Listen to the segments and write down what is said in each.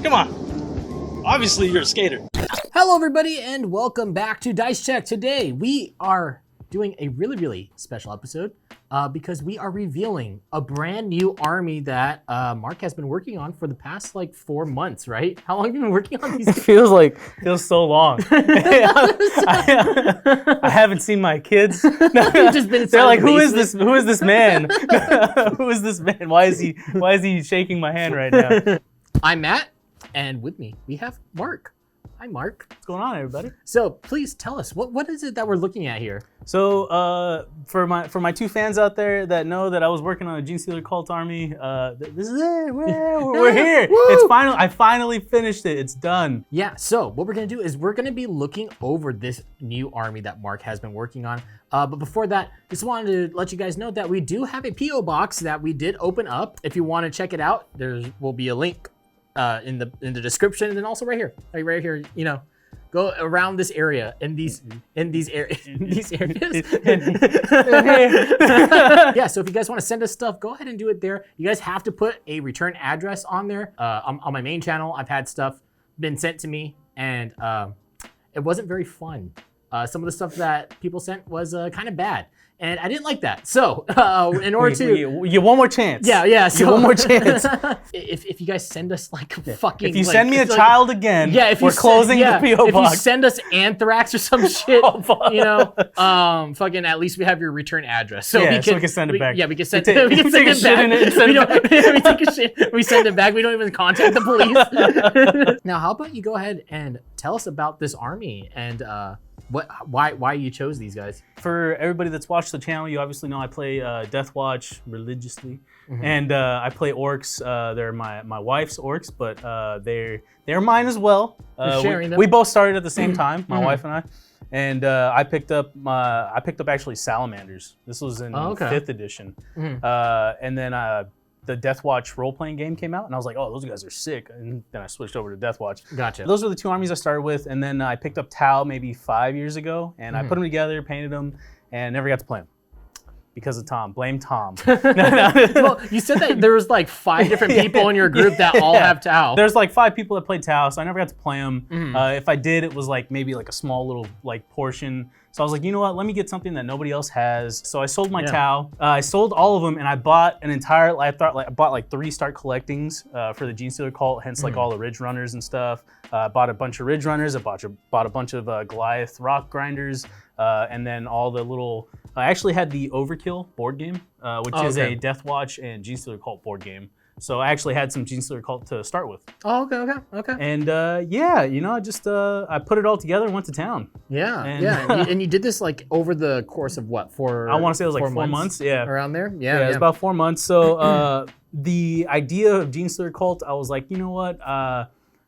Come on. Obviously, you're a skater. Hello, everybody, and welcome back to Dice Check. Today, we are doing a really, really special episode because we are revealing a brand new army that Mark has been working on for the past, 4 months, right? How long have you been working on these? It feels so long. I haven't seen my kids. You've just been They're like, who is this? Who is this man? Who is this man? Why is he shaking my hand right now? I'm Matt, and with me, we have Mark. Hi, Mark. What's going on, everybody? So please tell us, what is it that we're looking at here? So for my two fans out there that know that I was working on a Genestealer cult army, this is it. We're here. It's final. I finally finished it. It's done. Yeah, so what we're gonna do is we're gonna be looking over this new army that Mark has been working on. But before that, just wanted to let you guys know that we do have a P.O. box that we did open up. If you want to check it out, there will be a link in the description, and then also right here, go around this area in these areas. Yeah, so if you guys want to send us stuff, go ahead and do it there. You guys have to put a return address on there. On my main channel, I've had stuff been sent to me, and it wasn't very fun. Some of the stuff that people sent was kind of bad, and I didn't like that. So in order to you one more chance. Yeah. So one more chance. if you guys send us fucking, if you send me a child again, if we're closing the PO box. If you send us anthrax or some shit, fucking at least we have your return address, so we can send it back. Yeah, we can send it back. We take a shit. We send it back. We don't even contact the police. Now, how about you go ahead and tell us about this army and why you chose these guys? For everybody that's watched the channel, you obviously know I play Death Watch religiously, and I play orcs. They're my wife's orcs, but they're mine as well. We both started at the same time, my wife and I, and I picked up actually salamanders. This was in 5th edition, and then the Death Watch role-playing game came out, and I was like, oh, those guys are sick. And then I switched over to Death Watch. Gotcha. Those were the two armies I started with, and then I picked up Tau maybe 5 years ago, and I put them together, painted them, and never got to play them. Because of Tom. Blame Tom. Well, you said that there was 5 different people in your group that all have Tau. There's 5 people that played Tau, so I never got to play them. If I did, it was maybe a small little portion. So I was like, you know what? Let me get something that nobody else has. So I sold my Tau. I sold all of them, and I bought an entire. I bought 3 start collectings for the Genestealer cult, hence all the Ridge Runners and stuff. Bought a bunch of Ridge Runners. I bought a bunch of Goliath Rock Grinders, and then all the little. I actually had the Overkill board game, which is a Death Watch and Genestealer cult board game. So I actually had some Genestealer cult to start with. Oh, okay. And I just I put it all together and went to town. Yeah, and you did this over the course of what? I want to say it was 4 months. Yeah, around there. Yeah, it was about 4 months. So the idea of Genestealer cult, I was like, you know what?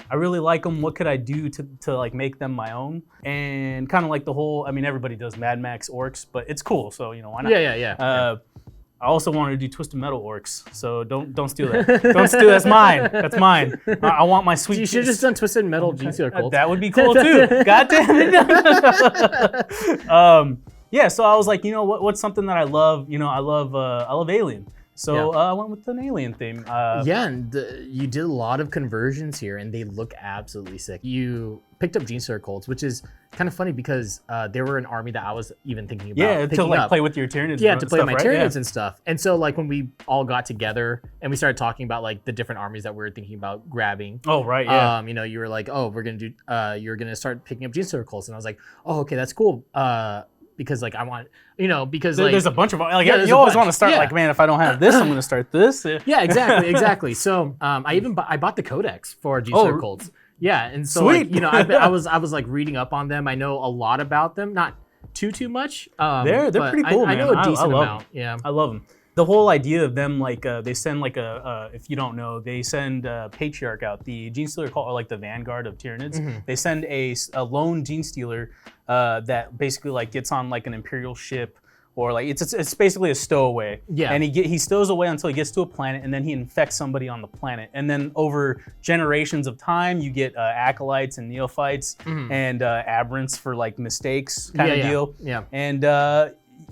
I really like them. What could I do to make them my own? And kind of the whole. I mean, everybody does Mad Max orcs, but it's cool. So why not? Yeah. I also wanted to do Twisted Metal orcs, so don't steal that. Don't steal. That's mine. That's mine. I want my sweet. You should have just done Twisted Metal Genestealer cult. That would be cool too. God damn it. Yeah. So I was like, what's something that I love? I love Alien. So I went with an Alien theme. And you did a lot of conversions here, and they look absolutely sick. You picked up Genestealer cults, which is kind of funny because they were an army that I was even thinking about. Yeah, to play with your Tyranids. Yeah, to play with my Tyranids and stuff. And so when we all got together and we started talking about the different armies that we were thinking about grabbing. Oh right, yeah. You were like, oh, we're gonna do. You're gonna start picking up Genestealer cults, and I was like, oh, okay, that's cool. Because I want, because there's a bunch of you always want to start man, if I don't have this, I'm gonna start this. Yeah, exactly. So I bought the codex for Genestealer cults. Yeah, and so sweet. I was reading up on them. I know a lot about them, not too much. They're pretty cool, man. I know a decent amount. Them. Yeah, I love them. The whole idea of them, they send if you don't know, they send Patriarch out, the Genestealer cult, or the Vanguard of Tyranids. They send a lone Genestealer that basically gets on an Imperial ship, or it's basically a stowaway. Yeah. And he stows away until he gets to a planet, and then he infects somebody on the planet. And then over generations of time, you get acolytes and neophytes and aberrants for mistakes kind of deal. Yeah. And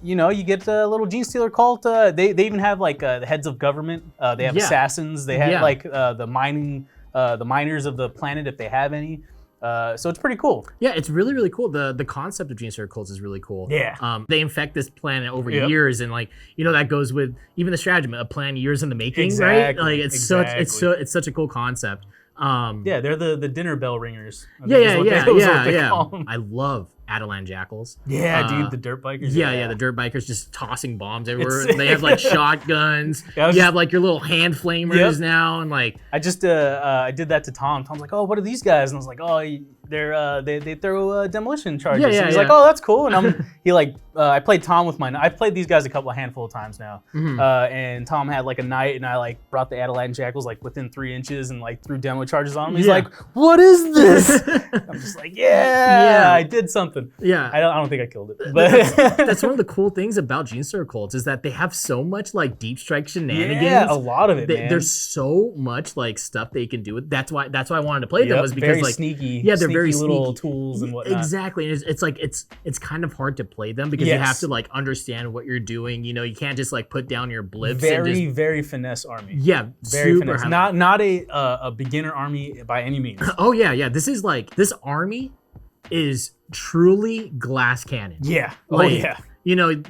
you get a little Genestealer cult. They even have the heads of government. They have assassins. They have the mining the miners of the planet if they have any. So it's pretty cool. Yeah, it's really, really cool. The concept of Genestealer cults is really cool. Yeah. They infect this planet over years, and like that goes with even the stratagem, a plan years in the making, right? Like it's such a cool concept. Yeah, they're the dinner bell ringers. Yeah. I love Adelan jackals. Yeah, dude, the dirt bikers. Yeah, the dirt bikers just tossing bombs everywhere. They have like shotguns. You have like your little hand flamers now, and like I just I did that to Tom. Tom's like, oh, what are these guys? And I was like, oh, they throw demolition charges. Yeah, and he's like, oh, that's cool. And I played Tom with I played these guys a handful of times now. And Tom had like a night, and I like brought the Adelan jackals like within 3 inches and like threw demo charges on him. He's like, what is this? I'm just like, yeah, I did something. Yeah, I don't think I killed it, but that's one of the cool things about Genestealer cults is that they have so much like deep strike shenanigans. Yeah, a lot of it, man. There's so much like stuff they can do with. That's why I wanted to play them was because very like sneaky. Yeah, they're very little sneaky. Tools and whatnot. Exactly, and it's kind of hard to play them because you have to like understand what you're doing. You can't just like put down your blips. Very finesse army. Yeah, very finesse. Not a beginner army by any means. Oh yeah. This army is truly glass cannon. Yeah. Like,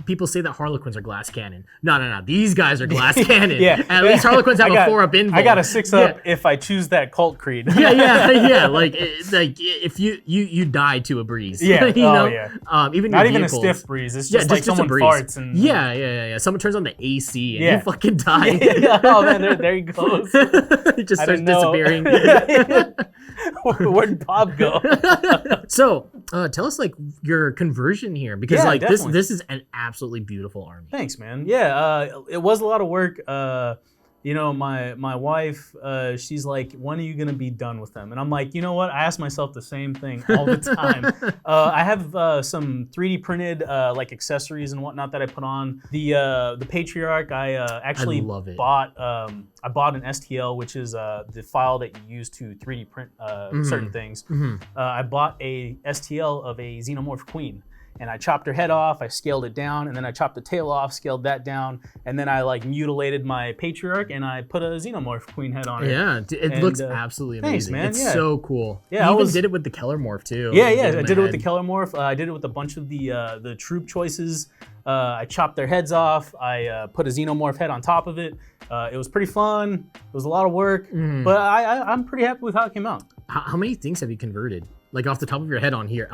people say that Harlequins are glass cannon. No. These guys are glass cannon. Yeah. At least Harlequins have a 4-up invuln. I got a 6-up if I choose that cult creed. Yeah. Like if you die to a breeze. Yeah. Even not your even vehicles. a stiff breeze. It's just like someone farts and yeah. Someone turns on the AC and you fucking die. Yeah. Oh man, there he goes. He just starts disappearing. Where'd Bob go? So tell us like your conversion here because definitely. this is an absolutely beautiful army. Thanks, man. Yeah, it was a lot of work. My wife, she's like, when are you gonna be done with them? And I'm like, you know what? I ask myself the same thing all the time. I have some 3D printed like accessories and whatnot that I put on. The Patriarch, I actually bought. I bought an STL, which is the file that you use to 3D print certain things. I bought a STL of a Xenomorph Queen. And I chopped her head off, I scaled it down, and then I chopped the tail off, scaled that down, and then I like mutilated my Patriarch and I put a Xenomorph Queen head on it. Yeah, it looks absolutely amazing. Thanks, man. It's so cool. Yeah, you even did it with the Keller Morph too. Yeah, I did it with the Keller Morph. I did it with a bunch of the troop choices. I chopped their heads off. I put a Xenomorph head on top of it. It was pretty fun. It was a lot of work, but I'm pretty happy with how it came out. How many things have you converted? Like off the top of your head on here,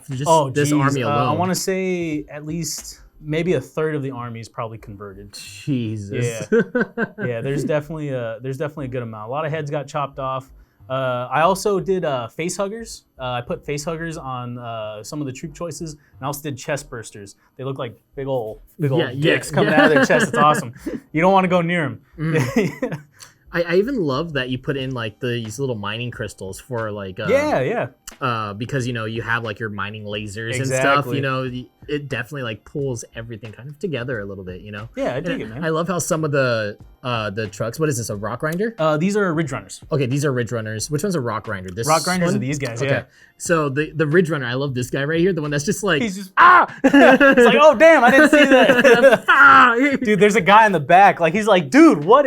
this army alone. I want to say at least maybe a third of the army is probably converted. Jesus. Yeah. There's definitely a good amount. A lot of heads got chopped off. I also did face huggers. I put face huggers on some of the troop choices, and I also did chest bursters. They look like big old dicks coming out of their chest. It's awesome. You don't want to go near them. I even love that you put in like these little mining crystals for like because you have like your mining lasers and stuff. It definitely like pulls everything kind of together a little bit. Yeah, I dig it, man. I love how some of the trucks. What is this? A rock grinder? These are Ridge Runners. Okay, these are Ridge Runners. Which one's a rock grinder? This rock grinders one? are these guys. Okay. Yeah. So the Ridge Runner, I love this guy right here. The one that's just like he's just It's like, oh damn, I didn't see that. Dude, there's a guy in the back. Like he's like, dude, what?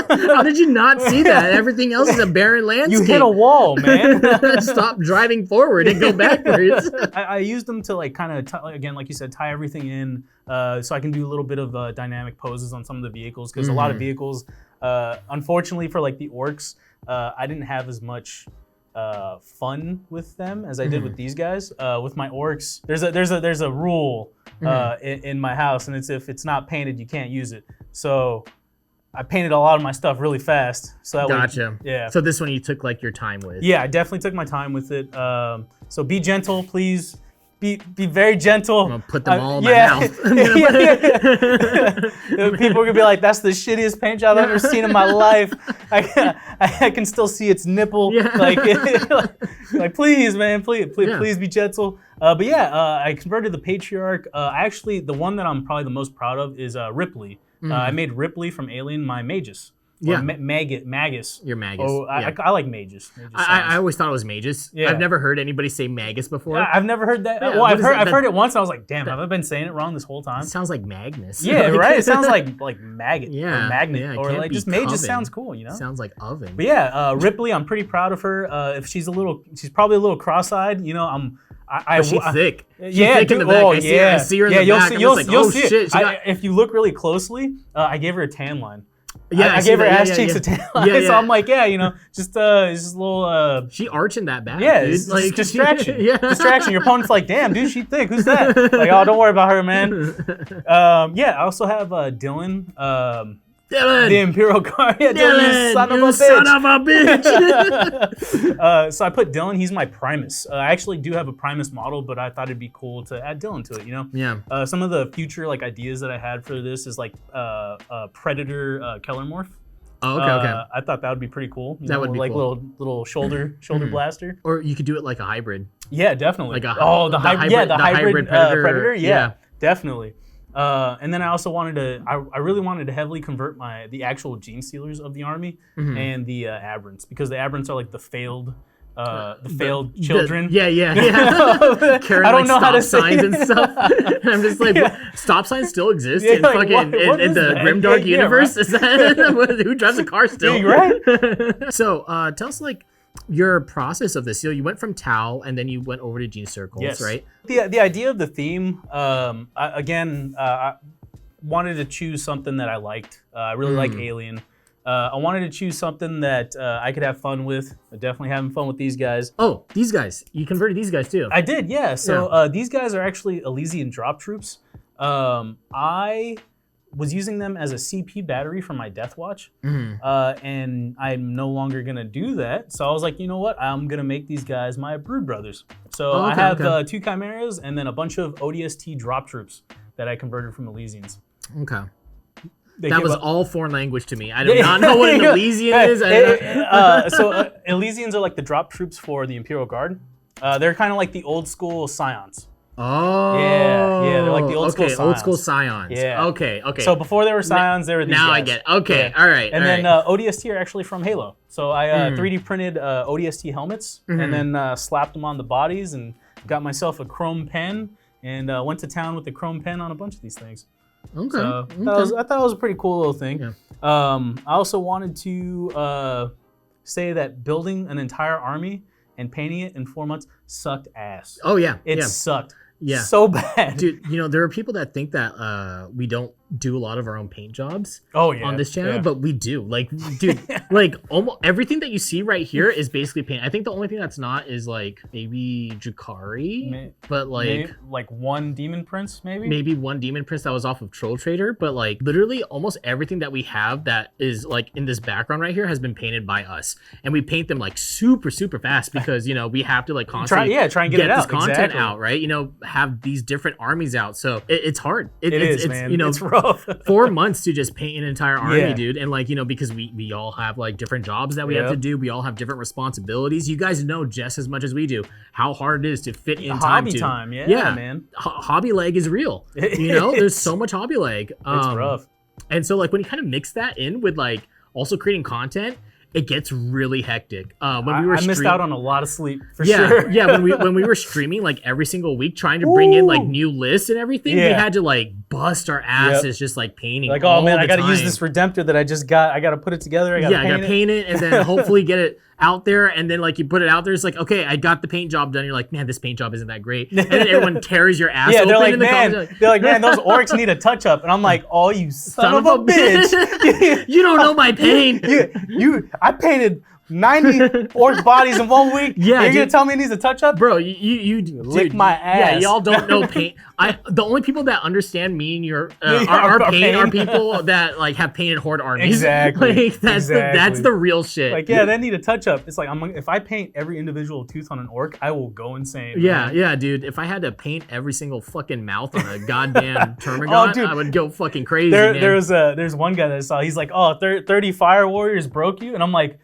How did you not see that? Everything else is a barren landscape. You hit a wall, man. Stop driving forward and go backwards. I used them to like kind of again, like you said, tie everything in, so I can do a little bit of dynamic poses on some of the vehicles because a lot of vehicles, unfortunately for like the orcs, I didn't have as much fun with them as I did with these guys. With my orcs, there's a rule in my house, and it's if it's not painted, you can't use it. So I painted a lot of my stuff really fast. So that gotcha. Yeah. So this one you took like your time with. Yeah, I definitely took my time with it. So be gentle, please. Be very gentle. I'm gonna put them all in my mouth. People are gonna be like, "That's the shittiest paint job I've ever seen in my life." I can still see its nipple. Yeah. Like, please, man, please be gentle. But yeah, I converted the Patriarch. Actually, the one that I'm probably the most proud of is Ripley. I made Ripley from Alien my Magus. Yeah. Magus. You're Magus. Oh, yeah. I like mages. I always thought it was Magus. Yeah. I've never heard anybody say Magus before. Yeah, I've never heard that. Yeah, well, I've that? heard it once. And I was like, damn, have I been saying it wrong this whole time? It sounds like Magnus. Yeah, right. It sounds like maggot Yeah, or magnet yeah, it or can't like be just mage. Just coven. sounds cool, you know. Sounds like oven. But yeah, Ripley, I'm pretty proud of her. If she's probably a little cross-eyed. You know, But she's thick. She's Yeah, thick in the back. I see her in the you'll back. see, I'm you'll, just like, you'll oh see shit. it. If you look really closely, I gave her a tan line. Yeah, I see gave her that. ass cheeks a tan line. Yeah, yeah. So I'm like, yeah, you know, just a little. She arching that back. Yeah, dude. it's like distraction. Yeah. Distraction. Your opponent's like, damn, dude, she thick. Who's that? Like, oh, don't worry about her, man. Yeah, I also have Dylan. Dylan. The Imperial Guard. Yeah, Dylan, you son of a bitch. So I put Dylan. He's my Primus. I actually do have a Primus model, but I thought it'd be cool to add Dylan to it. You know. Yeah. Some of the future like ideas that I had for this is like Predator Kellermorph. Oh, okay. I thought that would be pretty cool. That would be like cool. little shoulder blaster. Or you could do it like a hybrid. Yeah, definitely. Like the hybrid Predator. Yeah. Definitely. And then I also wanted to, I really wanted to heavily convert the actual Genestealers of the army and the Aberrants, because the Aberrants are like the failed children. Yeah. Carrying I don't know stop how to say signs and it. stuff. And I'm just like, what? Stop signs still exist in like, fucking what in is the that? Grimdark Yeah, universe? right. Is that who drives a car still? Yeah, right. So tell us like your process of this. So you went from Tau and then you went over to Gene Circles, Yes. right? The idea of the theme, I wanted to choose something that I liked. I really like Alien. I wanted to choose something that I could have fun with. I'm definitely having fun with these guys. Oh, these guys. You converted these guys too. I did, yeah. So these guys are actually Elysian drop troops. I was using them as a CP battery for my Death Watch, and I'm no longer gonna do that. So I was like, you know what? I'm gonna make these guys my Brood Brothers. So I have 2 Chimeras and then a bunch of ODST drop troops that I converted from Elysians. Okay. They That give was up- all foreign language to me. I do not know what an Elysian is. Elysians are like the drop troops for the Imperial Guard. They're kind of like the old school Scions. Oh. Yeah, they're like the old school old Scions. school Scions. Yeah. Okay. So before they were Scions, they were these now guys. I get it. Okay, Yeah. all right. And all then right. ODST are actually from Halo. So I 3D printed ODST helmets and then slapped them on the bodies and got myself a chrome pen and went to town with the chrome pen on a bunch of these things. Okay. So I thought it was a pretty cool little thing. Yeah. I also wanted to say that building an entire army and painting it in 4 months sucked ass. Oh yeah. It yeah. sucked. Yeah. So bad. Dude, you know, there are people that think that we don't do a lot of our own paint jobs on this channel, but we do. Like, dude, like almost everything that you see right here is basically paint. I think the only thing that's not is like maybe Jakari, but like one Demon Prince, maybe one Demon Prince that was off of Troll Trader, but like literally almost everything that we have that is like in this background right here has been painted by us, and we paint them like super fast because you know we have to like constantly try and get it this out. content out, right? You know, have these different armies out, so it's hard. It's man. You know, it's rough. 4 months to just paint an entire army, Yeah. dude. And like, you know, because we all have like different jobs that we have to do. We all have different responsibilities. You guys know just as much as we do how hard it is to fit in Hobby time. time, yeah, man. Hobby leg is real. You know, there's so much hobby leg. It's rough. And so like when you kind of mix that in with like also creating content, it gets really hectic. When we were I missed out on a lot of sleep for yeah, sure. Yeah, when we were streaming like every single week, trying to bring in like new lists and everything, we had to like bust our asses just like painting. Like, all oh man, the I got to use time. this Redemptor that I just got. I got to put it together. I got to paint it and then hopefully get it out there. And then like you put it out there, it's like, okay, I got the paint job done. You're like, man, this paint job isn't that great. And then everyone tears your ass open. They're like, in the man, comments. they're like, man, those orcs need a touch up. And I'm like, oh, you son of a bitch. You don't know my pain. I painted 90 orc bodies in 1 week. Yeah, you're gonna tell me it needs a touch up, bro? You lick dude, my ass. Yeah, y'all don't know paint. The only people that understand me and your our pain are people that like have painted horde armies. Exactly. Like, that's the real shit. Like, yeah, they need a touch up. It's like if I paint every individual tooth on an orc, I will go insane. Yeah, dude. If I had to paint every single fucking mouth on a goddamn Termagant, I would go fucking crazy. There's one guy that I saw. He's like, oh, 30 fire warriors broke you, and I'm like,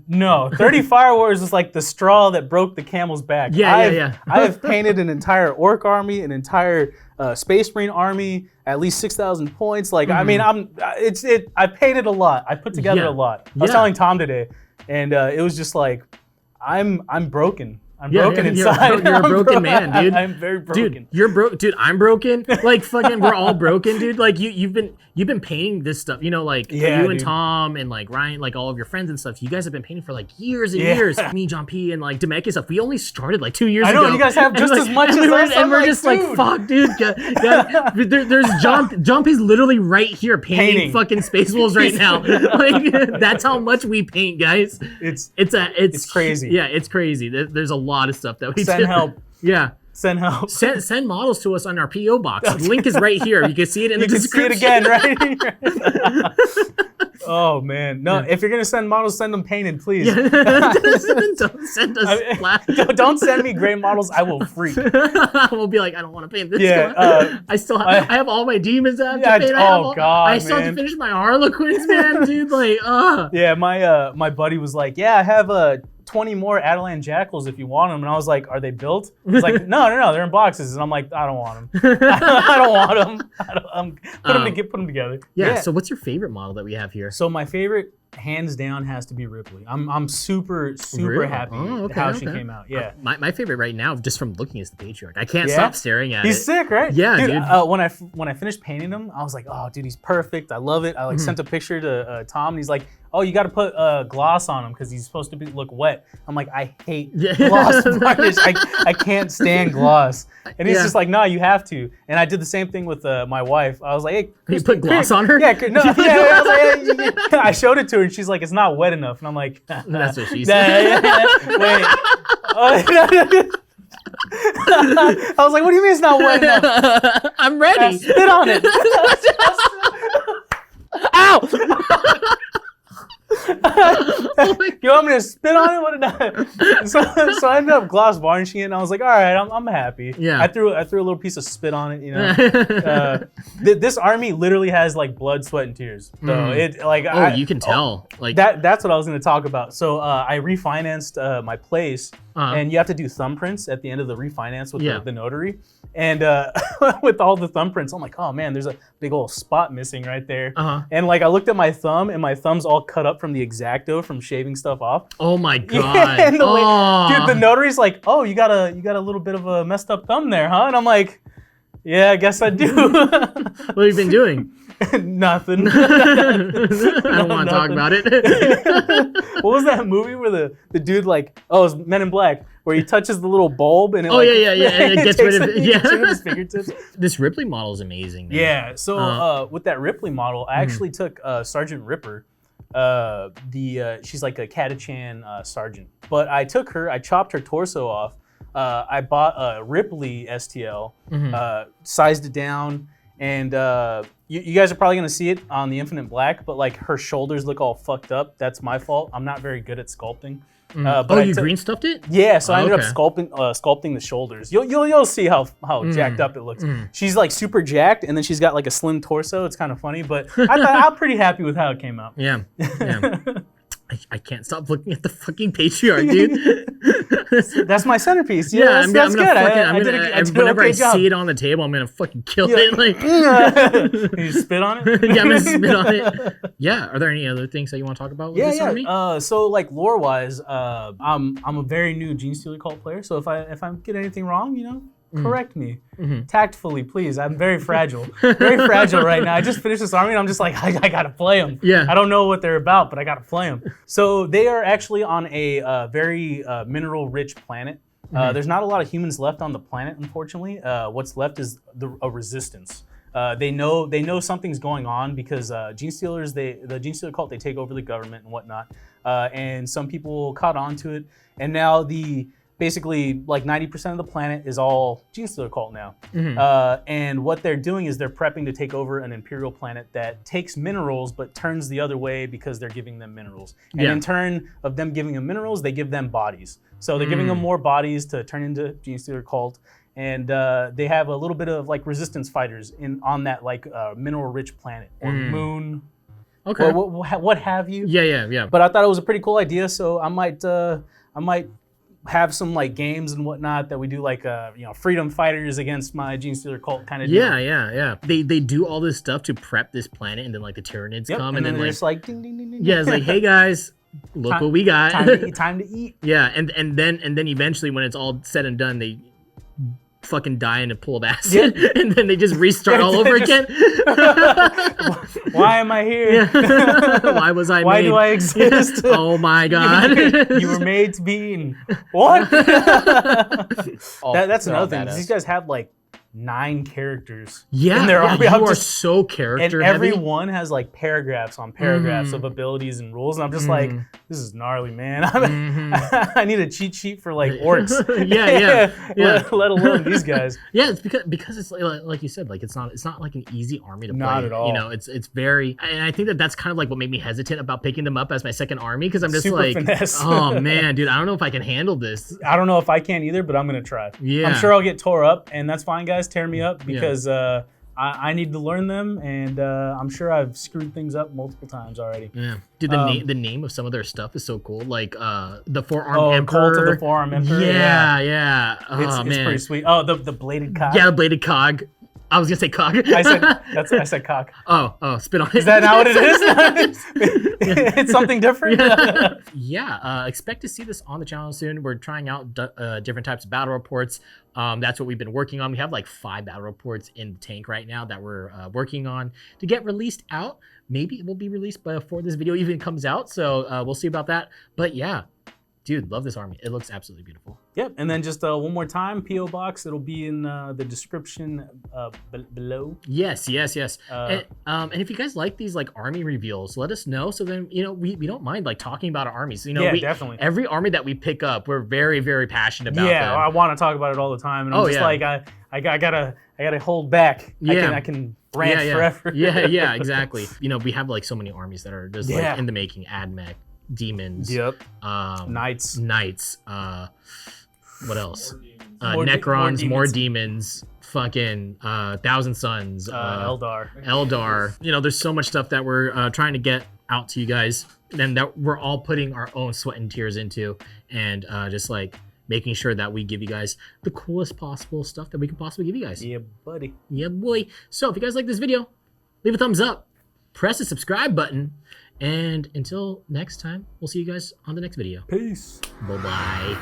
No, 30 Fire Warriors was like the straw that broke the camel's back. Yeah. I have painted an entire orc army, an entire Space Marine army, at least 6,000 points. Like, I mean, I painted a lot. I put together a lot. I was telling Tom today, and it was just like, I'm broken. I'm broken inside. You're a broken man, dude. I'm very broken. Dude, you're broke. Dude, I'm broken. Like fucking, we're all broken, dude. Like you've been painting this stuff. You know, like you and Tom and like Ryan, like all of your friends and stuff. You guys have been painting for like years and years. Me, John P, and like Demeke stuff. We only started like 2 years ago. I know. You guys have just as much as us. And we're just like, fuck, dude. There's John P's literally right here painting fucking Space Wolves right now. Like that's how much we paint, guys. It's crazy. Yeah, it's crazy. There's a lot of stuff that we send help. Yeah. Send help. Send models to us on our PO box. The link is right here. You can see it in the description. You can see it again right here. Oh man, no! If you're gonna send models, send them painted, please. Yeah. Don't send us. Don't send me gray models. I will freak. We'll be like, I don't want to paint this. Yeah. I have all my demons I have to paint. I still have to finish my Harlequins, man, dude. Like, Yeah, my buddy was like, yeah, I have 20 more Adelan Jackals if you want them. And I was like, are they built? He's like, no, they're in boxes. And I'm like, I don't want them. I don't want them. Put them together. Yeah, so what's your favorite model that we have here? So my favorite, hands down, has to be Ripley. I'm super happy how she came out. Yeah. My favorite right now, just from looking, is the Patriarch. I can't stop staring at it. He's sick, right? Yeah, dude. When I finished painting him, I was like, oh, dude, he's perfect. I love it. I like sent a picture to Tom, and he's like, oh, you got to put gloss on him because he's supposed to look wet. I'm like, I hate gloss varnish. I can't stand gloss. And he's just like, no, you have to. And I did the same thing with my wife. I was like, hey, you put gloss on her? Yeah, no, yeah. I was like, hey, I showed it to her, and she's like, it's not wet enough. And I'm like, that's what she said. Wait. I was like, what do you mean it's not wet enough? I'm ready. Spit on it. Ow! You want me to spit on it? What did I? So I ended up gloss varnishing it, and I was like, all right, I'm happy. Yeah. I threw a little piece of spit on it. You know. This army literally has like blood, sweat, and tears. So it like. You can tell. Like that's what I was going to talk about. So I refinanced my place, and you have to do thumbprints at the end of the refinance with the notary. And with all the thumbprints, I'm like, oh man, there's a big old spot missing right there. And like I looked at my thumb, and my thumb's all cut up from the X-Acto from shaving stuff off. Oh my god! Yeah, and dude, the notary's like, oh, you got a little bit of a messed up thumb there, huh? And I'm like, yeah, I guess I do. What have you been doing? Nothing. I don't want to talk about it. What was that movie where the dude like, it was Men in Black, where he touches the little bulb and it and it gets rid of it. Yeah. His fingertips. This Ripley model is amazing, man. Yeah. So with that Ripley model, I actually took Sergeant Ripper. She's like a Catachan sergeant. But I took her, I chopped her torso off. I bought a Ripley STL, sized it down, and you guys are probably gonna see it on the Infinite Black, but like her shoulders look all fucked up. That's my fault. I'm not very good at sculpting. But you green stuffed it? Yeah, so I ended up sculpting the shoulders. You'll see how jacked up it looks. She's like super jacked, and then she's got like a slim torso. It's kind of funny, but I'm pretty happy with how it came out. Yeah. I can't stop looking at the fucking Patriarch, dude. That's my centerpiece. Yeah, that's good. Whenever I see it on the table, I'm gonna fucking kill it. Like, you spit on it? Yeah, I'm gonna spit on it. Yeah. Are there any other things that you want to talk about with this army? So like lore wise, I'm a very new Genestealer cult player. So if I get anything wrong, you know, correct me tactfully, please. I'm very fragile, right now. I just finished this army, and I'm just like, I gotta play them. Yeah. I don't know what they're about, but I gotta play them. So they are actually on a very mineral-rich planet. There's not a lot of humans left on the planet, unfortunately. What's left is a resistance. They know something's going on because Genestealers, the Genestealer cult, they take over the government and whatnot. And some people caught on to it, and now basically like 90% of the planet is all Genestealer cult now. And what they're doing is they're prepping to take over an imperial planet that takes minerals but turns the other way because they're giving them minerals. And in turn of them giving them minerals, they give them bodies. So they're giving them more bodies to turn into Genestealer cult. And they have a little bit of like resistance fighters on that like mineral rich planet or moon. Okay. what have you. Yeah. But I thought it was a pretty cool idea, so I might have some like games and whatnot that we do like freedom fighters against my Genestealer cult kind of deal. Yeah. They do all this stuff to prep this planet, and then like the Tyranids come, and then like, they're just like ding ding ding ding. yeah, it's like, hey guys, look what we got. Time to eat. Yeah, and then eventually when it's all said and done, they fucking die in a pool of acid, and then they just restart all over again. Why am I here? Why was I Why made? do I exist? Oh my god. You were made to be eaten. What? That's another thing. These guys have like 9 characters in their army. You are so character and every heavy. one has like paragraphs on paragraphs of abilities and rules, and I'm just like, this is gnarly, man. I need a cheat sheet for like orcs. yeah. Let alone these guys. Yeah, it's because it's like you said, like it's not like an easy army to play. Not at all. You know, it's very, and I think that's kind of like what made me hesitant about picking them up as my second army, because I'm just Super like, finesse. oh man, dude, I don't know if I can handle this. I don't know if I can either, but I'm gonna try. Yeah. I'm sure I'll get tore up, and that's fine, guys. Tear me up, because I need to learn them, and I'm sure I've screwed things up multiple times already. Yeah, dude, the name of some of their stuff is so cool. Like the Four-Armed Emperor. Cult of the Four-Armed Emperor. Yeah. Oh, it's pretty sweet. Oh, the bladed cog. Yeah, the bladed cog. I was gonna say cog. I said cock. Oh, spit on it. Is that not what it is? It's something different. Yeah. Expect to see this on the channel soon. We're trying out different types of battle reports. That's what we've been working on. We have like 5 battle reports in the tank right now that we're working on to get released out. Maybe it will be released before this video even comes out. So we'll see about that. But yeah, dude, love this army. It looks absolutely beautiful. Yep, and then just one more time, P.O. Box. It'll be in the description below. Yes. And if you guys like these like army reveals, let us know. So then, you know, we don't mind like talking about our armies. You know, definitely. Every army that we pick up, we're very, very passionate about. Yeah, them. I want to talk about it all the time, and I'm just like, I gotta hold back. Yeah. I can rant forever. yeah, exactly. You know, we have like so many armies that are just like in the making. Admech, demons. Yep. Knights. What else? Necrons, more demons. Fucking Thousand Suns. Eldar. You know, there's so much stuff that we're trying to get out to you guys, and that we're all putting our own sweat and tears into, and just like making sure that we give you guys the coolest possible stuff that we can possibly give you guys. Yeah, buddy. Yeah, boy. So if you guys like this video, leave a thumbs up, press the subscribe button, and until next time, we'll see you guys on the next video. Peace. Bye-bye.